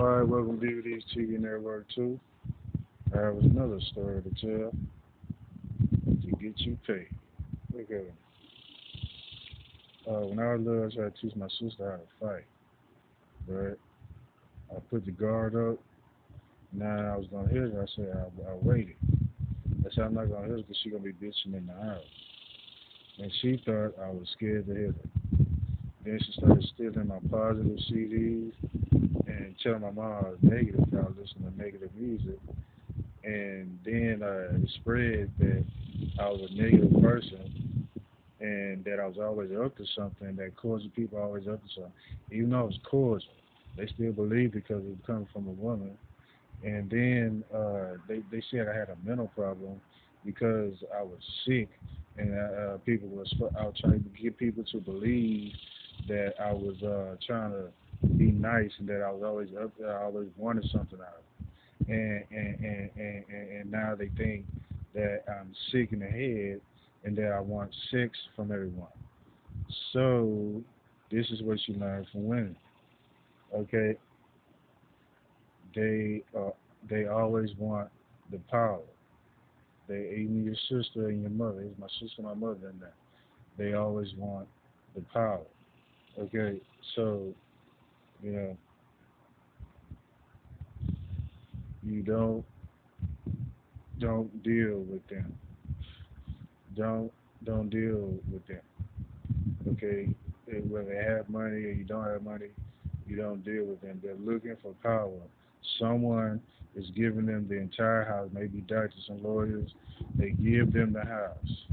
Alright, welcome to DVD's TV Network 2. I have another story to tell to get you paid. Look at it. When I was little, I tried to teach my sister how to fight. Right? I put the guard up. Now I was going to hit her. I said, I waited. I said, I'm not going to hit her because she's going to be bitching in the house. And she thought I was scared to hit her. Then she started stealing my positive CDs and telling my mom I was negative because I was listening to negative music. And then it spread that I was a negative person and that I was always up to something, that cordial people are always up to something. Even though it was cordial, they still believe because it was coming from a woman. And then they said I had a mental problem because I was sick, and people was I was trying to get people to believe that I was trying to be nice and that I was always up there, I always wanted something out of it. And now they think that I'm sick in the head and that I want sex from everyone. So this is what you learn from women. Okay, they they always want the power. They even your sister and your mother. It's my sister and my mother and that. They always want the power. Okay, so you know you don't deal with them. Don't don't deal with them. Okay, whether they have money or you don't have money, you don't deal with them. They're looking for power. Someone is giving them the entire house, maybe doctors and lawyers. They give them the house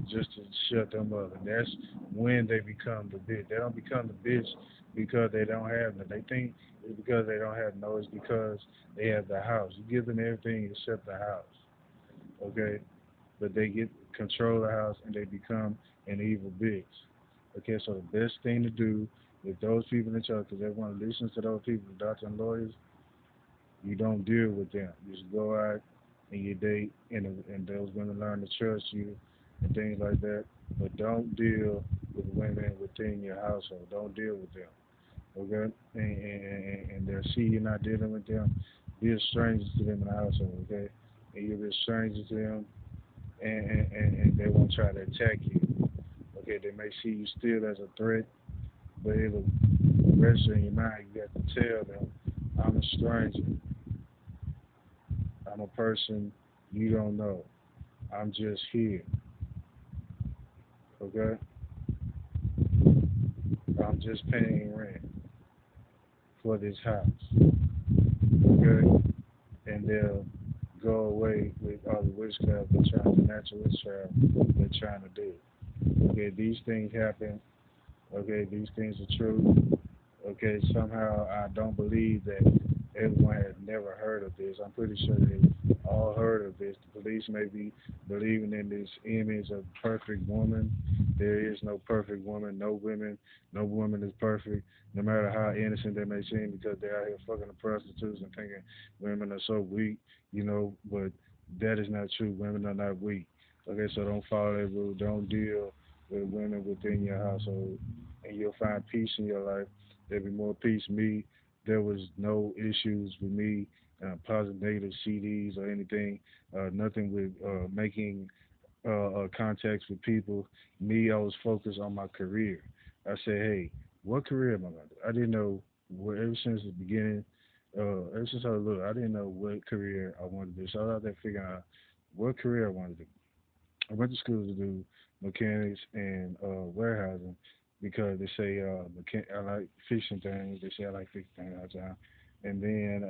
just to shut them up. And that's when they become the bitch. They don't become the bitch because they don't have it. They think it's because they don't have no, it's because they have the house. You give them everything except the house. Okay? But they get control of the house and they become an evil bitch. Okay, so the best thing to do with those people in charge, because everyone listens to those people, the doctors and lawyers, you don't deal with them. You just go out and you date, and those women learn to trust you and things like that. But don't deal with women within your household. Don't deal with them. Okay, and they'll see you're not dealing with them. Be a stranger to them in the household. Okay, and you'll be a stranger to them, and they won't try to attack you. Okay, they may see you still as a threat, but it'll register in your mind. You have to tell them, I'm a stranger. I'm a person you don't know. I'm just here. Okay? I'm just paying rent for this house. Okay? And they'll go away with all the witchcraft they're trying to natural witchcraft they're trying to do. Okay, these things happen. Okay, these things are true. Okay, somehow I don't believe that everyone has never heard of this. I'm pretty sure they all heard of this. The police may be believing in this image of perfect woman. There is no perfect woman. No woman is perfect, no matter how innocent they may seem, because they're out here fucking the prostitutes and thinking women are so weak, but that is not true. Women are not weak. Okay, so don't follow that rule. Don't deal with women within your household, and you'll find peace in your life. There'll be more peace. There was no issues with me, positive, negative CDs or anything. Nothing with making contacts with people. Me, I was focused on my career. I said, hey, what career am I going to do? I didn't know ever since the beginning, ever since I was little, I didn't know what career I wanted to do. So I was out there figuring out what career I wanted to do. I went to school to do mechanics and warehousing because they say I like fixing things. They say I like fixing things all the time. And then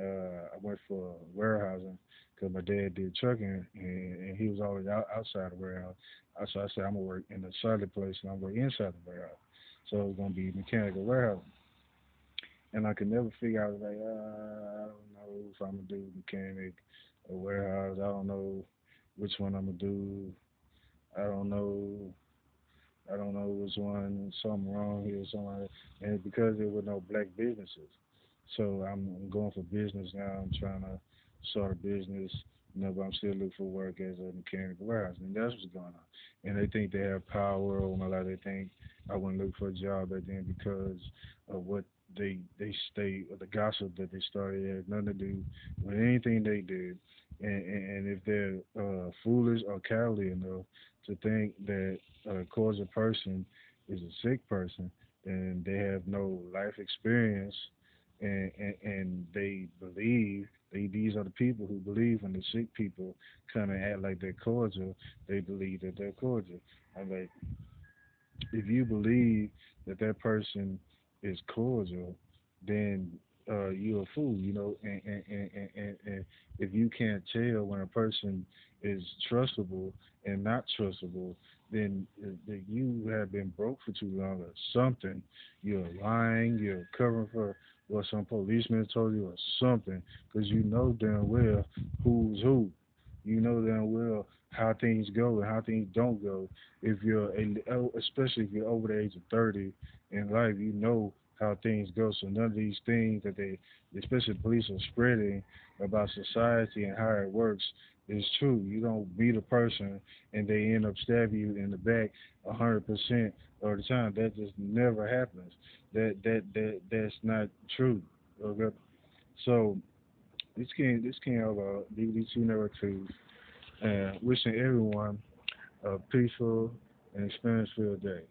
I went for warehousing because my dad did trucking and he was always outside the warehouse. So I said I'm gonna work in the solid place and I'm gonna work inside the warehouse. So it was gonna be mechanical warehousing. And I could never figure out like I don't know if I'm gonna do mechanic or warehouse. I don't know which one I'm gonna do. I don't know. I don't know which one. Something wrong here. Something like that. And it's because there were no black businesses. So I'm going for business now. I'm trying to start a business. But I'm still looking for work as a mechanical warehouse. And that's what's going on. And they think they have power over my life. They think I wouldn't look for a job back then because of what they stay the gossip that they started has nothing to do with anything they did, and if they're foolish or cowardly enough to think that cause a person is a sick person, then they have no life experience, and they believe these are the people who believe when the sick people kind of act like they're cordial, they believe that they're cordial. I'm like, if you believe that that person is cordial, then you're a fool, you know. And if you can't tell when a person is trustable and not trustable, then that you have been broke for too long or something. You're lying, you're covering for what some policeman told you or something, because you know damn well who's who. You know damn well how things go and how things don't go. If you're, especially if you're over the age of 30 in life, you know how things go. So none of these things that they, especially the police, are spreading about society and how it works is true. You don't meet a person and they end up stabbing you in the back 100% of the time. That just never happens. That's not true. Okay? So this came out of DVD2 Network 2. And wishing everyone a peaceful and experience-filled day.